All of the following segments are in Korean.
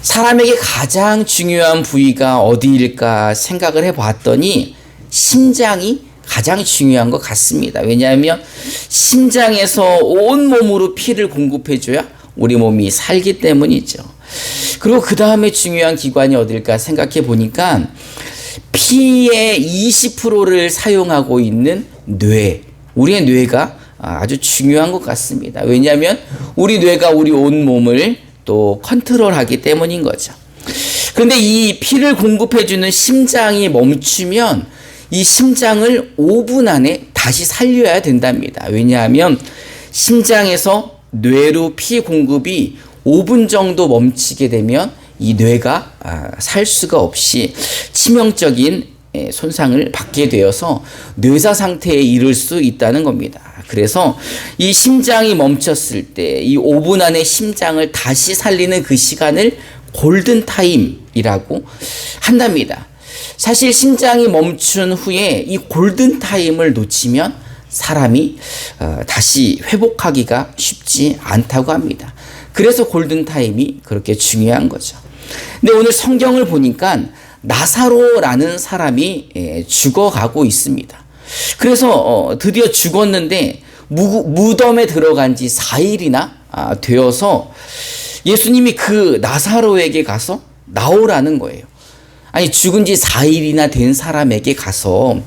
사람에게 가장 중요한 부위가 어디일까 생각을 해봤더니 심장이 가장 중요한 것 같습니다. 왜냐하면 심장에서 온몸으로 피를 공급해줘야 우리 몸이 살기 때문이죠. 그리고 그 다음에 중요한 기관이 어딜까 생각해 보니까 피의 20%를 사용하고 있는 뇌, 우리의 뇌가 아주 중요한 것 같습니다. 왜냐하면 우리 뇌가 우리 온몸을 또 컨트롤하기 때문인 거죠. 그런데 이 피를 공급해주는 심장이 멈추면 이 심장을 5분 안에 다시 살려야 된답니다. 왜냐하면 심장에서 뇌로 피 공급이 5분 정도 멈추게 되면 이 뇌가 살 수가 없이 치명적인 손상을 받게 되어서 뇌사 상태에 이를 수 있다는 겁니다. 그래서 이 심장이 멈췄을 때 이 5분 안에 심장을 다시 살리는 그 시간을 골든타임이라고 한답니다. 사실 심장이 멈춘 후에 이 골든타임을 놓치면 사람이 다시 회복하기가 쉽지 않다고 합니다. 그래서 골든타임이 그렇게 중요한 거죠. 근데 오늘 성경을 보니까 나사로라는 사람이 죽어가고 있습니다. 그래서 드디어 죽었는데 무덤에 들어간 지 4일이나 되어서 예수님이 그 나사로에게 가서 나오라는 거예요. 아니, 죽은 지 4일이나 된 사람에게 가서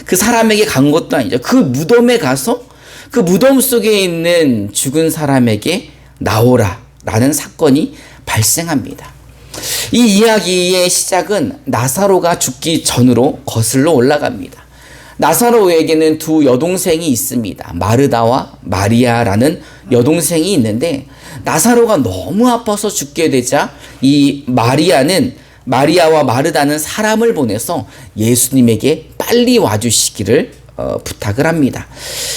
그 사람에게 간 것도 아니죠. 그 무덤에 가서 그 무덤 속에 있는 죽은 사람에게 나오라라는 사건이 발생합니다. 이 이야기의 시작은 나사로가 죽기 전으로 거슬러 올라갑니다. 나사로에게는 두 여동생이 있습니다. 마르다와 마리아라는 여동생이 있는데 나사로가 너무 아파서 죽게 되자 이 마리아와 마르다는 사람을 보내서 예수님에게 빨리 와주시기를 부탁을 합니다.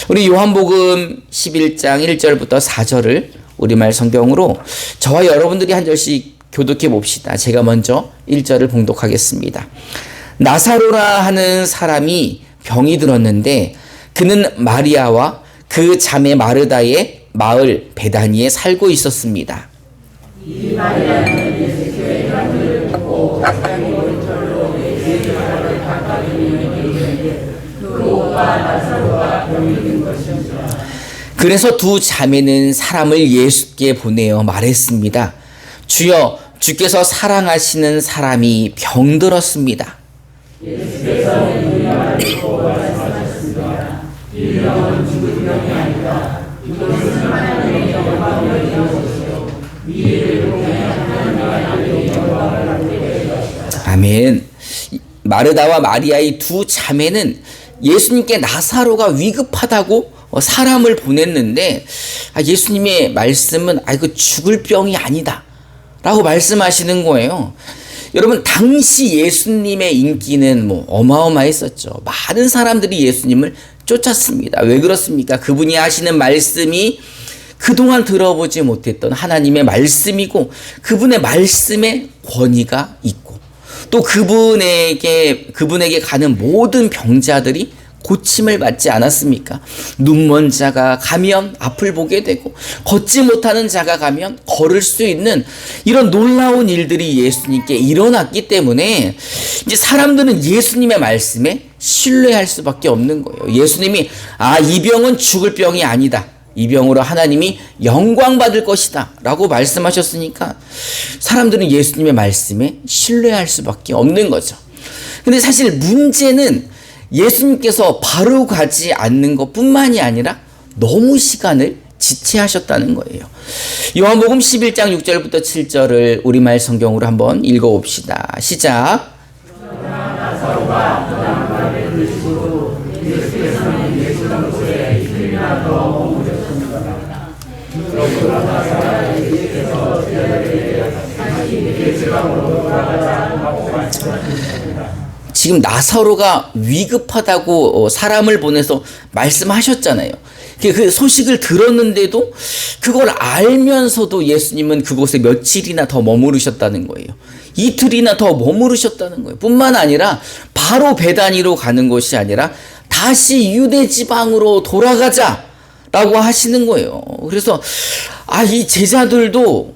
우리 요한복음 11장 1절부터 4절을 우리말 성경으로 저와 여러분들이 한 절씩 교독해 봅시다. 제가 먼저 1절을 봉독하겠습니다. 나사로라 하는 사람이 병이 들었는데 그는 마리아와 그 자매 마르다의 마을 베다니에 살고 있었습니다. 이 마리아는 예수의 병을 듣고 자기 오른쪽으로 예수의 발을 닦아주니 그 오빠 나사로가 병이 든 것입니다. 그래서 두 자매는 사람을 예수께 보내어 말했습니다. 주여, 주께서 사랑하시는 사람이 병들었습니다. 예수께서 이 말을 듣고 말씀하셨습니다. 이 병은 죽을 병이 아니다. 이것은 하나님의 영광을 이루어주시오. 이를 통해 하나님의 영광을 받게 될 것이다. 아멘. 마르다와 마리아의 두 자매는 예수님께 나사로가 위급하다고 사람을 보냈는데 예수님의 말씀은 이거 죽을 병이 아니다 라고 말씀하시는 거예요. 여러분, 당시 예수님의 인기는 어마어마했었죠. 많은 사람들이 예수님을 쫓았습니다. 왜 그렇습니까? 그분이 하시는 말씀이 그동안 들어보지 못했던 하나님의 말씀이고 그분의 말씀에 권위가 있고 또 그분에게 가는 모든 병자들이 고침을 받지 않았습니까? 눈먼 자가 가면 앞을 보게 되고 걷지 못하는 자가 가면 걸을 수 있는 이런 놀라운 일들이 예수님께 일어났기 때문에 이제 사람들은 예수님의 말씀에 신뢰할 수밖에 없는 거예요. 예수님이 이 병은 죽을 병이 아니다. 이 병으로 하나님이 영광 받을 것이다 라고 말씀하셨으니까 사람들은 예수님의 말씀에 신뢰할 수밖에 없는 거죠. 근데 사실 문제는 예수님께서 바로 가지 않는 것뿐만이 아니라 너무 시간을 지체하셨다는 거예요. 요한복음 11장 6절부터 7절을 우리말 성경으로 한번 읽어봅시다. 시작. 지금 나사로가 위급하다고 사람을 보내서 말씀하셨잖아요. 그 소식을 들었는데도 그걸 알면서도 예수님은 그곳에 며칠이나 더 머무르셨다는 거예요. 이틀이나 더 머무르셨다는 거예요. 뿐만 아니라 바로 베다니로 가는 것이 아니라 다시 유대 지방으로 돌아가자라고 하시는 거예요. 그래서 이 제자들도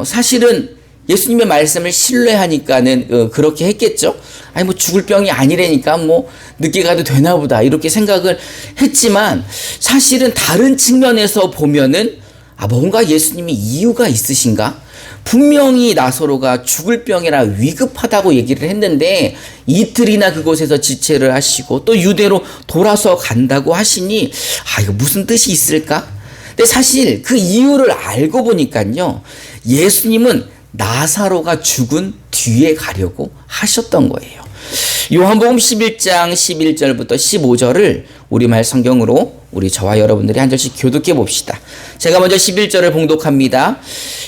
사실은 예수님의 말씀을 신뢰하니까는 그렇게 했겠죠. 아니 뭐 죽을 병이 아니라니까 뭐 늦게 가도 되나 보다 이렇게 생각을 했지만 사실은 다른 측면에서 보면은 뭔가 예수님이 이유가 있으신가? 분명히 나사로가 죽을 병이라 위급하다고 얘기를 했는데 이틀이나 그곳에서 지체를 하시고 또 유대로 돌아서 간다고 하시니 이거 무슨 뜻이 있을까? 근데 사실 그 이유를 알고 보니까요. 예수님은 나사로가 죽은 뒤에 가려고 하셨던 거예요. 요한복음 11장 11절부터 15절을 우리말 성경으로 우리 저와 여러분들이 한 절씩 교독해 봅시다. 제가 먼저 11절을 봉독합니다.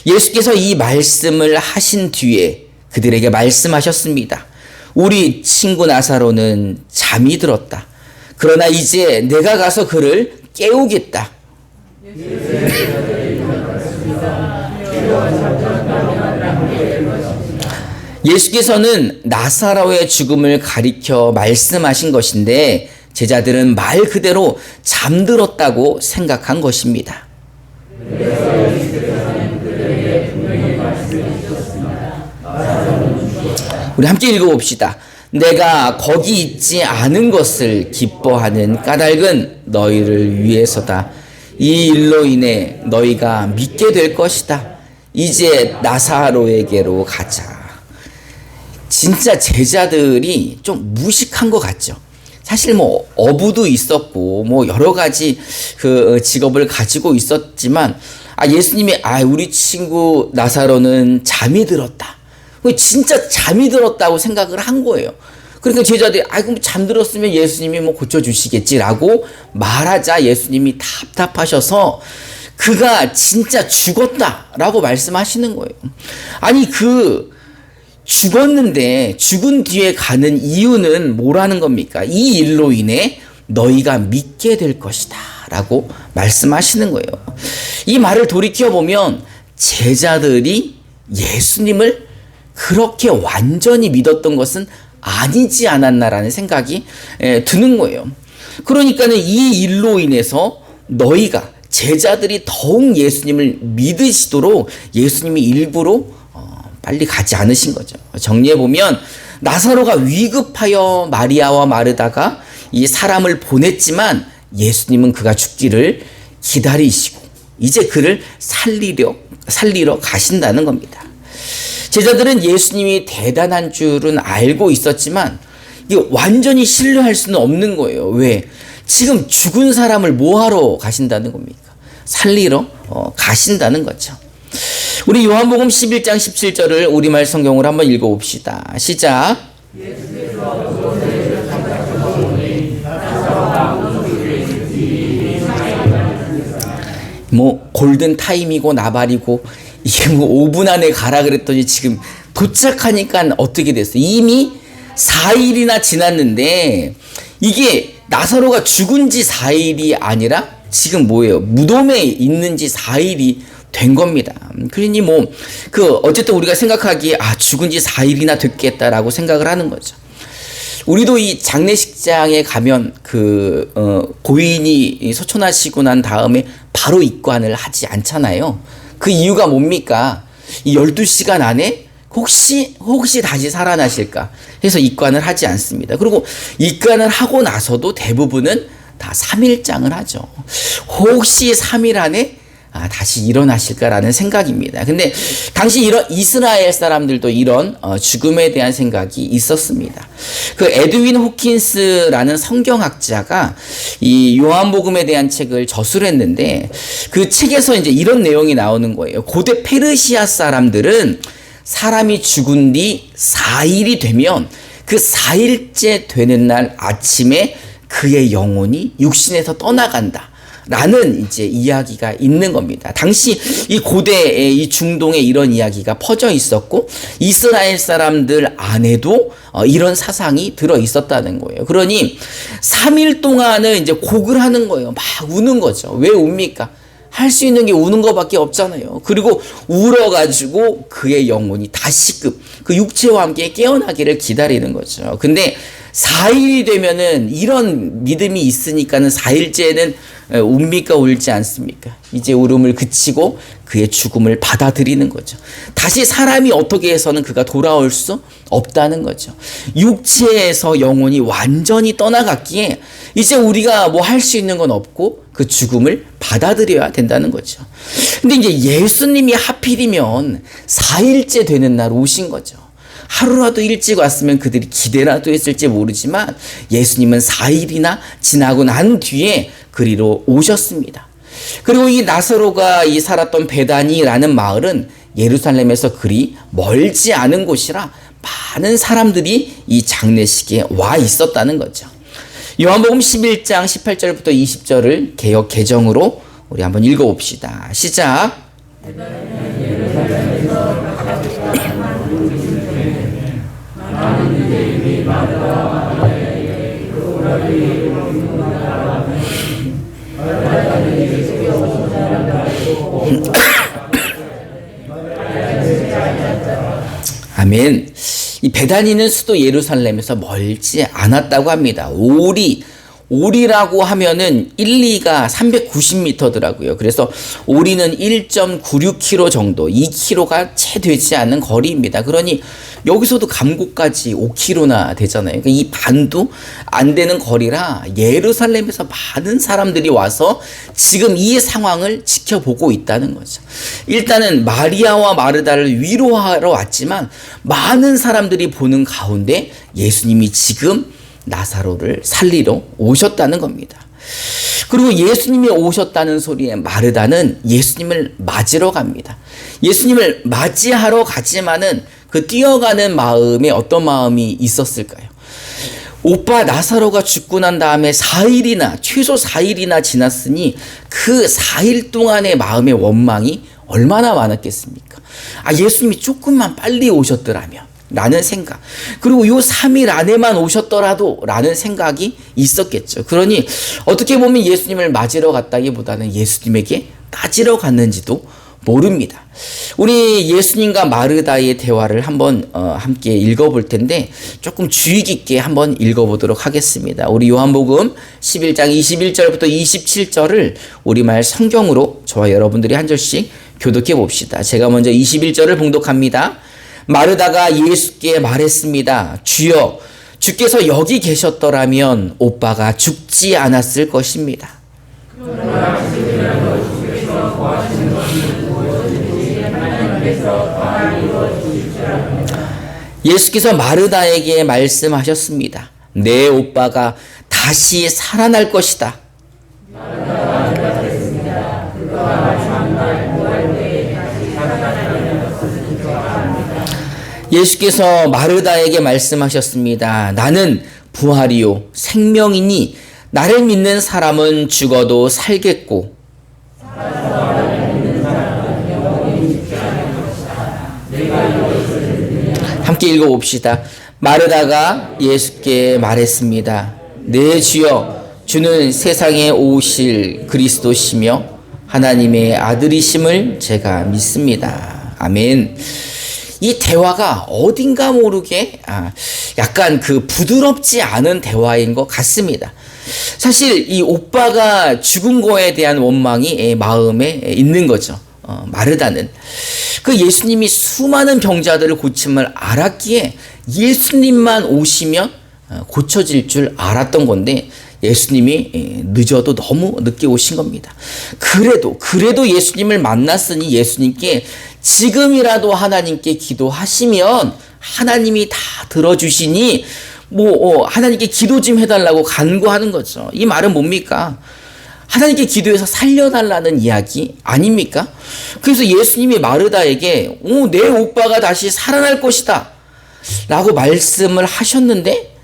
예수께서 이 말씀을 하신 뒤에 그들에게 말씀하셨습니다. 우리 친구 나사로는 잠이 들었다. 그러나 이제 내가 가서 그를 깨우겠다. 예수께서는 나사로의 죽음을 가리켜 말씀하신 것인데 제자들은 말 그대로 잠들었다고 생각한 것입니다. 우리 함께 읽어봅시다. 내가 거기 있지 않은 것을 기뻐하는 까닭은 너희를 위해서다. 이 일로 인해 너희가 믿게 될 것이다. 이제 나사로에게로 가자. 진짜 제자들이 좀 무식한 것 같죠. 사실 뭐 어부도 있었고 뭐 여러 가지 그 직업을 가지고 있었지만 예수님이 우리 친구 나사로는 잠이 들었다. 진짜 잠이 들었다고 생각을 한 거예요. 그러니까 제자들이 그럼 잠들었으면 예수님이 뭐 고쳐주시겠지라고 말하자 예수님이 답답하셔서 그가 진짜 죽었다라고 말씀하시는 거예요. 죽었는데 죽은 뒤에 가는 이유는 뭐라는 겁니까? 이 일로 인해 너희가 믿게 될 것이다 라고 말씀하시는 거예요. 이 말을 돌이켜보면 제자들이 예수님을 그렇게 완전히 믿었던 것은 아니지 않았나라는 생각이 드는 거예요. 그러니까는 이 일로 인해서 너희가 제자들이 더욱 예수님을 믿으시도록 예수님이 일부러 빨리 가지 않으신 거죠. 정리해보면 나사로가 위급하여 마리아와 마르다가 이 사람을 보냈지만 예수님은 그가 죽기를 기다리시고 이제 그를 살리러 가신다는 겁니다. 제자들은 예수님이 대단한 줄은 알고 있었지만 이게 완전히 신뢰할 수는 없는 거예요. 왜? 지금 죽은 사람을 뭐하러 가신다는 겁니까? 살리러 가신다는 거죠. 우리 요한복음 11장 17절을 우리말 성경으로 한번 읽어봅시다. 시작. 뭐 골든 타임이고 나발이고 이게 뭐 5분 안에 가라 그랬더니 지금 도착하니까 어떻게 됐어요? 이미 4일이나 지났는데 이게 나사로가 죽은 지 4일이 아니라 지금 뭐예요? 무덤에 있는 지 4일이 된 겁니다. 그러니 어쨌든 우리가 생각하기에 죽은 지 4일이나 됐겠다라고 생각을 하는 거죠. 우리도 이 장례식장에 가면 고인이 소천하시고 난 다음에 바로 입관을 하지 않잖아요. 그 이유가 뭡니까? 이 12시간 안에 혹시 다시 살아나실까 해서 입관을 하지 않습니다. 그리고 입관을 하고 나서도 대부분은 다 3일장을 하죠. 혹시 3일 안에 다시 일어나실까라는 생각입니다. 근데 당시 이스라엘 사람들도 이런 죽음에 대한 생각이 있었습니다. 그 에드윈 호킨스라는 성경학자가 이 요한복음에 대한 책을 저술했는데 그 책에서 이제 이런 내용이 나오는 거예요. 고대 페르시아 사람들은 사람이 죽은 뒤 4일이 되면 그 4일째 되는 날 아침에 그의 영혼이 육신에서 떠나간다. 라는 이제 이야기가 있는 겁니다. 당시 이 고대의 이 중동에 이런 이야기가 퍼져 있었고 이스라엘 사람들 안에도 이런 사상이 들어 있었다는 거예요. 그러니 3일 동안은 이제 곡을 하는 거예요. 막 우는 거죠. 왜 웁니까? 할 수 있는 게 우는 것밖에 없잖아요. 그리고 울어가지고 그의 영혼이 다시금 그 육체와 함께 깨어나기를 기다리는 거죠. 근데 4일이 되면은 이런 믿음이 있으니까는 4일째는 웁니까 울지 않습니까? 이제 울음을 그치고 그의 죽음을 받아들이는 거죠. 다시 사람이 어떻게 해서는 그가 돌아올 수 없다는 거죠. 육체에서 영혼이 완전히 떠나갔기에 이제 우리가 뭐 할 수 있는 건 없고 그 죽음을 받아들여야 된다는 거죠. 근데 이제 예수님이 하필이면 4일째 되는 날 오신 거죠. 하루라도 일찍 왔으면 그들이 기대라도 했을지 모르지만 예수님은 4일이나 지나고 난 뒤에 그리로 오셨습니다. 그리고 이 나사로가 이 살았던 베다니라는 마을은 예루살렘에서 그리 멀지 않은 곳이라 많은 사람들이 이 장례식에 와 있었다는 거죠. 요한복음 11장 18절부터 20절을 개역 개정으로 우리 한번 읽어봅시다. 시작. 아멘. 이 베다니는 수도 예루살렘에서 멀지 않았다고 합니다. 오리라고 하면은 1리가 390m더라고요. 그래서 오리는 1.96km 정도, 2km가 채 되지 않는 거리입니다. 그러니 여기서도 감곡까지 5km나 되잖아요. 그러니까 이 반도 안 되는 거리라 예루살렘에서 많은 사람들이 와서 지금 이 상황을 지켜보고 있다는 거죠. 일단은 마리아와 마르다를 위로하러 왔지만 많은 사람들이 보는 가운데 예수님이 지금 나사로를 살리러 오셨다는 겁니다. 그리고 예수님이 오셨다는 소리에 마르다는 예수님을 맞으러 갑니다. 예수님을 맞이하러 가지만은 그 뛰어가는 마음에 어떤 마음이 있었을까요? 오빠 나사로가 죽고 난 다음에 4일이나 최소 4일이나 지났으니 그 4일 동안의 마음의 원망이 얼마나 많았겠습니까? 예수님이 조금만 빨리 오셨더라면 라는 생각, 그리고 요 3일 안에만 오셨더라도 라는 생각이 있었겠죠. 그러니 어떻게 보면 예수님을 맞으러 갔다기보다는 예수님에게 따지러 갔는지도 모릅니다. 우리 예수님과 마르다의 대화를 한번 함께 읽어볼 텐데 조금 주의 깊게 한번 읽어보도록 하겠습니다. 우리 요한복음 11장 21절부터 27절을 우리말 성경으로 저와 여러분들이 한 절씩 교독해 봅시다. 제가 먼저 21절을 봉독합니다. 마르다가 예수께 말했습니다. 주여, 주께서 여기 계셨더라면 오빠가 죽지 않았을 것입니다. 예수께서 마르다에게 말씀하셨습니다. 내 오빠가 다시 살아날 것이다. 예수께서 마르다에게 말씀하셨습니다. 나는 부활이요 생명이니 나를 믿는 사람은 죽어도 살겠고 함께 읽어봅시다. 마르다가 예수께 말했습니다. 네 주여, 주는 세상에 오실 그리스도시며 하나님의 아들이심을 제가 믿습니다. 아멘. 이 대화가 어딘가 모르게 약간 그 부드럽지 않은 대화인 것 같습니다. 사실 이 오빠가 죽은 거에 대한 원망이 마음에 있는 거죠. 마르다는 그 예수님이 수많은 병자들을 고침을 알았기에 예수님만 오시면 고쳐질 줄 알았던 건데 예수님이 늦어도 너무 늦게 오신 겁니다. 그래도 예수님을 만났으니 예수님께 지금이라도 하나님께 기도하시면 하나님이 다 들어주시니 하나님께 기도 좀 해달라고 간구하는 거죠. 이 말은 뭡니까? 하나님께 기도해서 살려달라는 이야기 아닙니까? 그래서 예수님이 마르다에게 내 오빠가 다시 살아날 것이다 라고 말씀을 하셨는데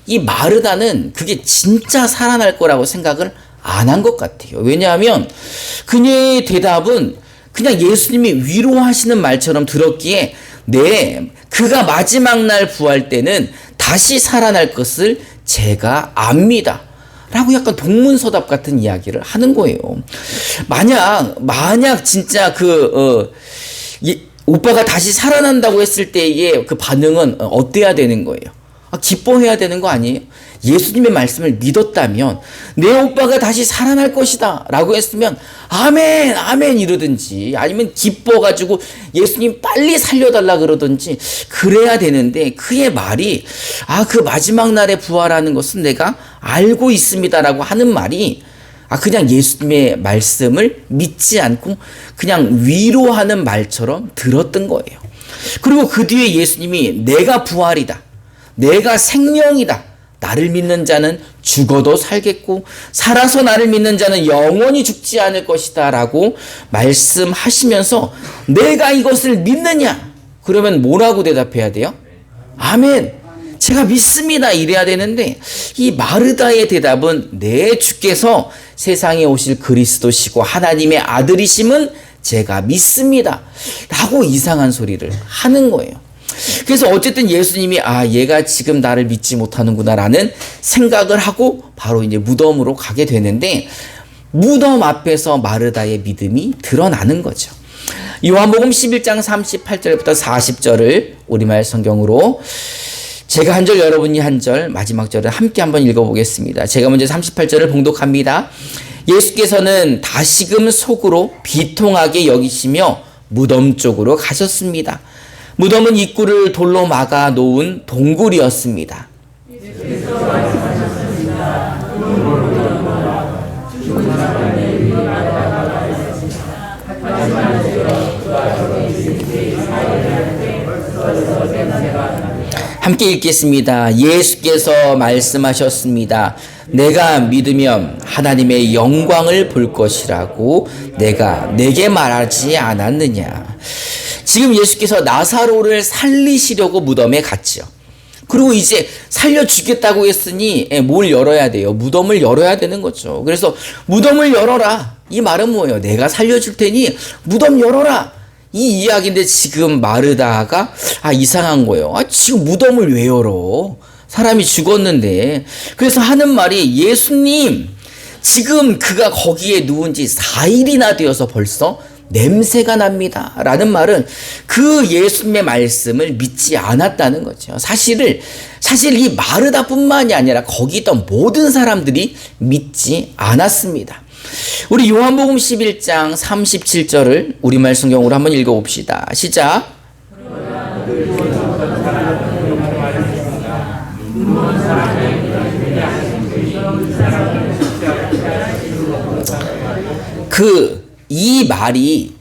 이 마르다는 그게 진짜 살아날 거라고 생각을 안 한 것 같아요. 왜냐하면 그녀의 대답은 그냥 예수님이 위로하시는 말처럼 들었기에 그가 마지막 날 부활 때는 다시 살아날 것을 제가 압니다 라고 약간 동문서답 같은 이야기를 하는 거예요. 만약 진짜 오빠가 다시 살아난다고 했을 때의 그 반응은 어때야 되는 거예요? 기뻐해야 되는 거 아니에요? 예수님의 말씀을 믿었다면 내 오빠가 다시 살아날 것이다 라고 했으면 아멘 아멘 이러든지, 아니면 기뻐가지고 예수님 빨리 살려달라 그러든지 그래야 되는데, 그의 말이 그 마지막 날에 부활하는 것은 내가 알고 있습니다 라고 하는 말이 그냥 예수님의 말씀을 믿지 않고 그냥 위로하는 말처럼 들었던 거예요. 그리고 그 뒤에 예수님이 내가 부활이다, 내가 생명이다, 나를 믿는 자는 죽어도 살겠고 살아서 나를 믿는 자는 영원히 죽지 않을 것이다 라고 말씀하시면서 내가 이것을 믿느냐? 그러면 뭐라고 대답해야 돼요? 아멘, 제가 믿습니다 이래야 되는데, 이 마르다의 대답은 네, 주께서 세상에 오실 그리스도시고 하나님의 아들이심은 제가 믿습니다 라고 이상한 소리를 하는 거예요. 그래서 어쨌든 예수님이 얘가 지금 나를 믿지 못하는구나 라는 생각을 하고 바로 이제 무덤으로 가게 되는데, 무덤 앞에서 마르다의 믿음이 드러나는 거죠. 요한복음 11장 38절부터 40절을 우리말 성경으로 제가 한 절, 여러분이 한 절, 마지막 절을 함께 한번 읽어보겠습니다. 제가 먼저 38절을 봉독합니다. 예수께서는 다시금 속으로 비통하게 여기시며 무덤 쪽으로 가셨습니다. 무덤은 입구를 돌로 막아 놓은 동굴이었습니다. 함께 읽겠습니다. 예수께서 말씀하셨습니다. 내가 믿으면 하나님의 영광을 볼 것이라고 내가 내게 말하지 않았느냐. 지금 예수께서 나사로를 살리시려고 무덤에 갔죠. 그리고 이제 살려주겠다고 했으니 뭘 열어야 돼요? 무덤을 열어야 되는 거죠. 그래서 무덤을 열어라. 이 말은 뭐예요? 내가 살려줄 테니 무덤 열어라. 이 이야기인데 지금 마르다가 이상한 거예요. 지금 무덤을 왜 열어? 사람이 죽었는데. 그래서 하는 말이 예수님, 지금 그가 거기에 누운 지 4일이나 되어서 벌써 냄새가 납니다 라는 말은 그 예수님의 말씀을 믿지 않았다는 거죠. 사실 이 마르다뿐만이 아니라 거기 있던 모든 사람들이 믿지 않았습니다. 우리 요한복음 11장 37절을 우리말 성경으로 한번 읽어봅시다. 시작. 이 말이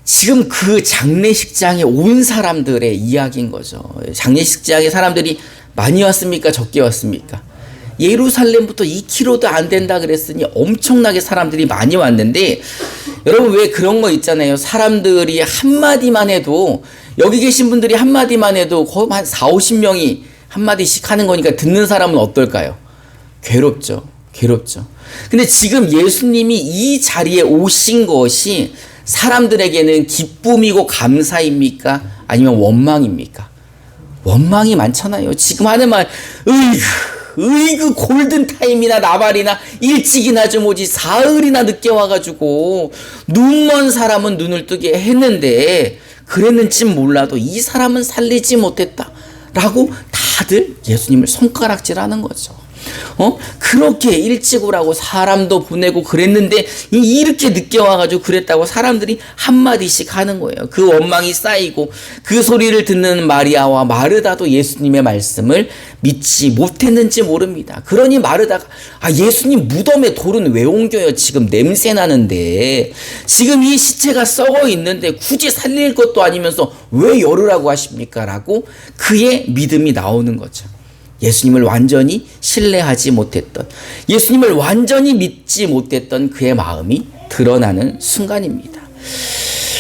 지금 그 장례식장에 온 사람들의 이야기인 거죠. 장례식장에 사람들이 많이 왔습니까? 적게 왔습니까? 예루살렘부터 2km도 안 된다 그랬으니 엄청나게 사람들이 많이 왔는데, 여러분 왜 그런 거 있잖아요. 사람들이 한마디만 해도, 여기 계신 분들이 한마디만 해도 거의 한 4, 50명이 한마디씩 하는 거니까 듣는 사람은 어떨까요? 괴롭죠. 근데 지금 예수님이 이 자리에 오신 것이 사람들에게는 기쁨이고 감사입니까? 아니면 원망입니까? 원망이 많잖아요. 지금 하는 말, 으이그 골든타임이나 나발이나 일찍이나 좀 오지 사흘이나 늦게 와가지고 눈먼 사람은 눈을 뜨게 했는데 그랬는지 몰라도 이 사람은 살리지 못했다 라고 다들 예수님을 손가락질하는 거죠. 그렇게 일찍 오라고 사람도 보내고 그랬는데 이렇게 늦게 와가지고 그랬다고 사람들이 한마디씩 하는 거예요. 그 원망이 쌓이고 그 소리를 듣는 마리아와 마르다도 예수님의 말씀을 믿지 못했는지 모릅니다. 그러니 마르다가 예수님 무덤에 돌은 왜 옮겨요? 지금 냄새 나는데, 지금 이 시체가 썩어 있는데 굳이 살릴 것도 아니면서 왜 열으라고 하십니까? 라고 그의 믿음이 나오는 거죠. 예수님을 완전히 신뢰하지 못했던, 예수님을 완전히 믿지 못했던 그의 마음이 드러나는 순간입니다.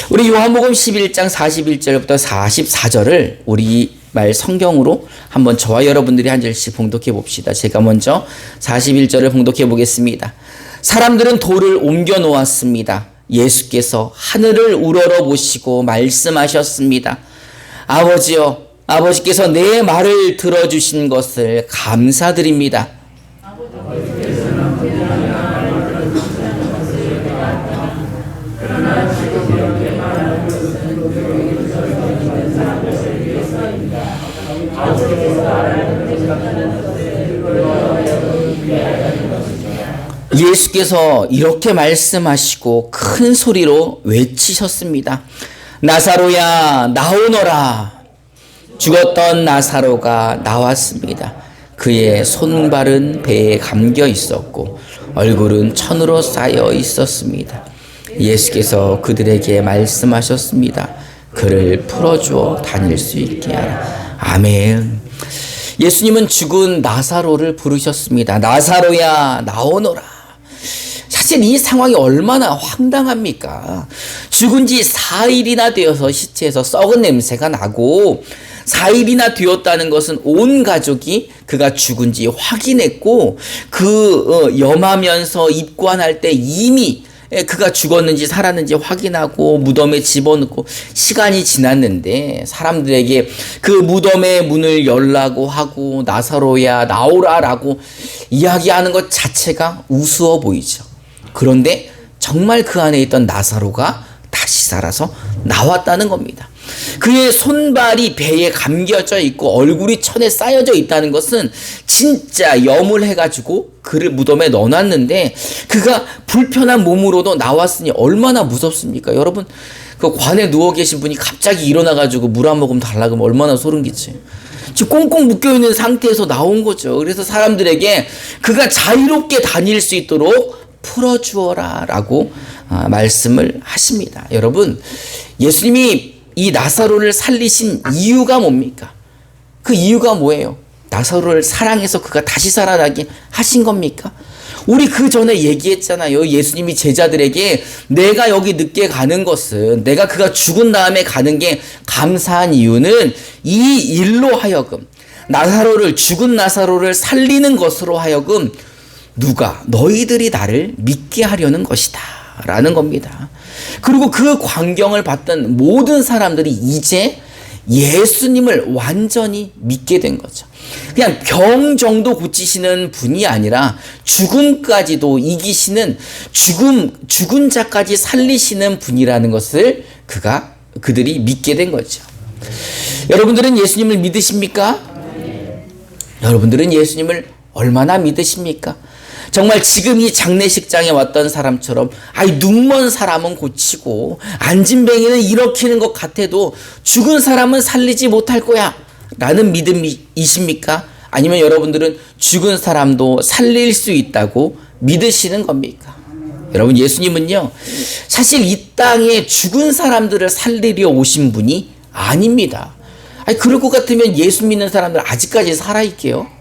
우리 요한복음 11장 41절부터 44절을 우리말 성경으로 한번 저와 여러분들이 한 절씩 봉독해 봅시다. 제가 먼저 41절을 봉독해 보겠습니다. 사람들은 돌을 옮겨 놓았습니다. 예수께서 하늘을 우러러 보시고 말씀하셨습니다. 아버지여, 아버지께서 내 말을 들어주신 것을 감사드립니다. 예수께서 이렇게 말씀하시고 큰 소리로 외치셨습니다. 나사로야 나오너라. 죽었던 나사로가 나왔습니다. 그의 손발은 배에 감겨 있었고 얼굴은 천으로 쌓여 있었습니다. 예수께서 그들에게 말씀하셨습니다. 그를 풀어주어 다닐 수 있게 하라. 아멘. 예수님은 죽은 나사로를 부르셨습니다. 나사로야 나오너라. 사실 이 상황이 얼마나 황당합니까? 죽은 지 4일이나 되어서 시체에서 썩은 냄새가 나고 4일이나 되었다는 것은 온 가족이 그가 죽은지 확인했고 염하면서 입관할 때 이미 그가 죽었는지 살았는지 확인하고 무덤에 집어넣고 시간이 지났는데 사람들에게 그 무덤의 문을 열라고 하고 나사로야 나오라라고 이야기하는 것 자체가 우스워 보이죠. 그런데 정말 그 안에 있던 나사로가 다시 살아서 나왔다는 겁니다. 그의 손발이 배에 감겨져 있고 얼굴이 천에 쌓여져 있다는 것은 진짜 염을 해가지고 그를 무덤에 넣어놨는데 그가 불편한 몸으로도 나왔으니 얼마나 무섭습니까? 여러분, 그 관에 누워 계신 분이 갑자기 일어나가지고 물 한 모금 달라고 하면 얼마나 소름 끼치. 지금 꽁꽁 묶여있는 상태에서 나온 거죠. 그래서 사람들에게 그가 자유롭게 다닐 수 있도록 풀어주어라 라고 말씀을 하십니다. 여러분, 예수님이 이 나사로를 살리신 이유가 뭡니까? 그 이유가 뭐예요? 나사로를 사랑해서 그가 다시 살아나게 하신 겁니까? 우리 그 전에 얘기했잖아요. 예수님이 제자들에게 내가 여기 늦게 가는 것은 내가 그가 죽은 다음에 가는 게 감사한 이유는 이 일로 하여금 죽은 나사로를 살리는 것으로 하여금 너희들이 나를 믿게 하려는 것이다 라는 겁니다. 그리고 그 광경을 봤던 모든 사람들이 이제 예수님을 완전히 믿게 된 거죠. 그냥 병 정도 고치시는 분이 아니라 죽음까지도 이기시는 죽은 자까지 살리시는 분이라는 것을 그들이 믿게 된 거죠. 여러분들은 예수님을 믿으십니까? 여러분들은 예수님을 얼마나 믿으십니까? 정말 지금 이 장례식장에 왔던 사람처럼 눈먼 사람은 고치고 안진뱅이는 일으키는 것 같아도 죽은 사람은 살리지 못할 거야 라는 믿음이십니까? 아니면 여러분들은 죽은 사람도 살릴 수 있다고 믿으시는 겁니까? 여러분, 예수님은요 사실 이 땅에 죽은 사람들을 살리려 오신 분이 아닙니다. 그럴 것 같으면 예수 믿는 사람들 아직까지 살아있게요?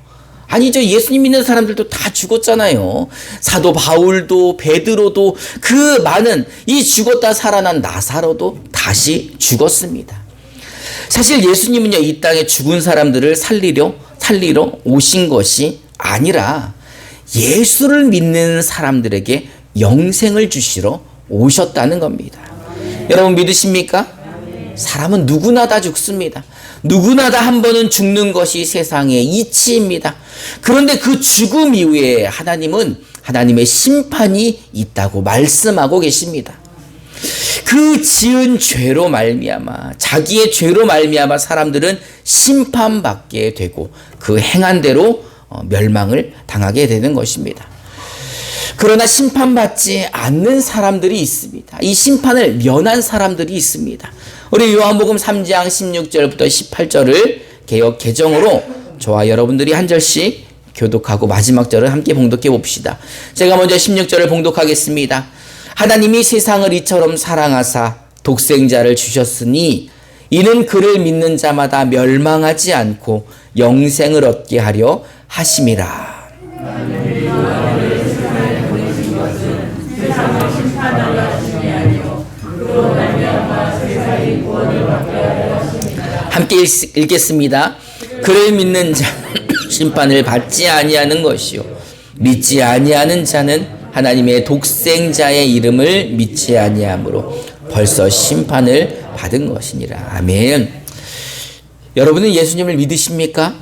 아니죠. 예수님 믿는 사람들도 다 죽었잖아요. 사도 바울도 베드로도 그 많은 이 죽었다 살아난 나사로도 다시 죽었습니다. 사실 예수님은요 이 땅에 죽은 사람들을 살리러 오신 것이 아니라 예수를 믿는 사람들에게 영생을 주시러 오셨다는 겁니다. 여러분 믿으십니까? 사람은 누구나 다 죽습니다. 누구나 다 한 번은 죽는 것이 세상의 이치입니다. 그런데 그 죽음 이후에 하나님의 심판이 있다고 말씀하고 계십니다. 그 지은 죄로 말미암아 자기의 죄로 말미암아 사람들은 심판받게 되고 그 행한 대로 멸망을 당하게 되는 것입니다. 그러나 심판받지 않는 사람들이 있습니다. 이 심판을 면한 사람들이 있습니다. 우리 요한복음 3장 16절부터 18절을 개역 개정으로 저와 여러분들이 한 절씩 교독하고 마지막 절을 함께 봉독해 봅시다. 제가 먼저 16절을 봉독하겠습니다. 하나님이 세상을 이처럼 사랑하사 독생자를 주셨으니 이는 그를 믿는 자마다 멸망하지 않고 영생을 얻게 하려 하심이라. 함께 읽겠습니다. 그를 믿는 자는 심판을 받지 아니하는 것이요 믿지 아니하는 자는 하나님의 독생자의 이름을 믿지 아니하므로 벌써 심판을 받은 것이니라. 아멘. 여러분은 예수님을 믿으십니까?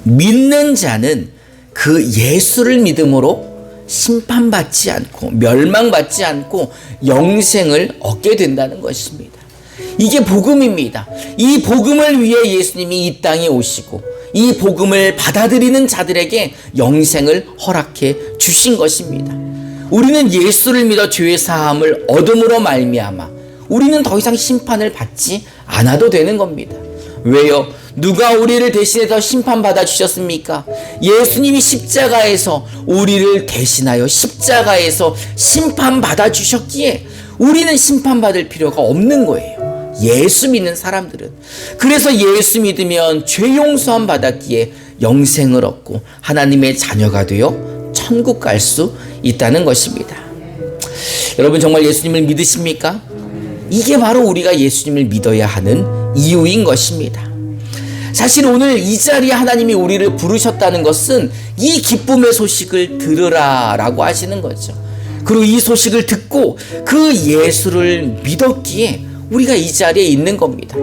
믿는 자는 그 예수를 믿음으로 심판받지 않고 멸망받지 않고 영생을 얻게 된다는 것입니다. 이게 복음입니다. 이 복음을 위해 예수님이 이 땅에 오시고 이 복음을 받아들이는 자들에게 영생을 허락해 주신 것입니다. 우리는 예수를 믿어 죄의 사함을 얻음으로 말미암아 우리는 더 이상 심판을 받지 않아도 되는 겁니다. 왜요? 누가 우리를 대신해서 심판받아 주셨습니까? 예수님이 십자가에서 우리를 대신하여 십자가에서 심판받아 주셨기에 우리는 심판받을 필요가 없는 거예요. 예수 믿는 사람들은. 그래서 예수 믿으면 죄 용서함 받았기에 영생을 얻고 하나님의 자녀가 되어 천국 갈 수 있다는 것입니다. 여러분 정말 예수님을 믿으십니까? 이게 바로 우리가 예수님을 믿어야 하는 이유인 것입니다. 사실 오늘 이 자리에 하나님이 우리를 부르셨다는 것은 이 기쁨의 소식을 들으라라고 하시는 거죠. 그리고 이 소식을 듣고 그 예수를 믿었기에 우리가 이 자리에 있는 겁니다.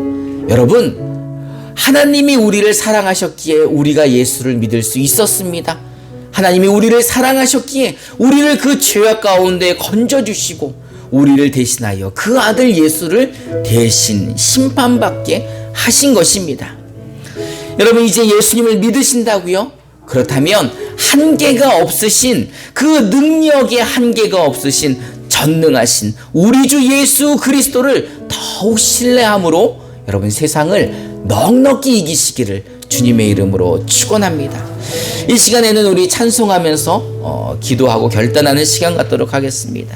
여러분, 하나님이 우리를 사랑하셨기에 우리가 예수를 믿을 수 있었습니다. 하나님이 우리를 사랑하셨기에 우리를 그 죄악 가운데 건져주시고 우리를 대신하여 그 아들 예수를 대신 심판받게 하신 것입니다. 여러분 이제 예수님을 믿으신다고요? 그렇다면 한계가 없으신 그 능력에 한계가 없으신 전능하신 우리 주 예수 그리스도를 더욱 신뢰함으로 여러분 세상을 넉넉히 이기시기를 주님의 이름으로 축원합니다. 이 시간에는 우리 찬송하면서 기도하고 결단하는 시간 갖도록 하겠습니다.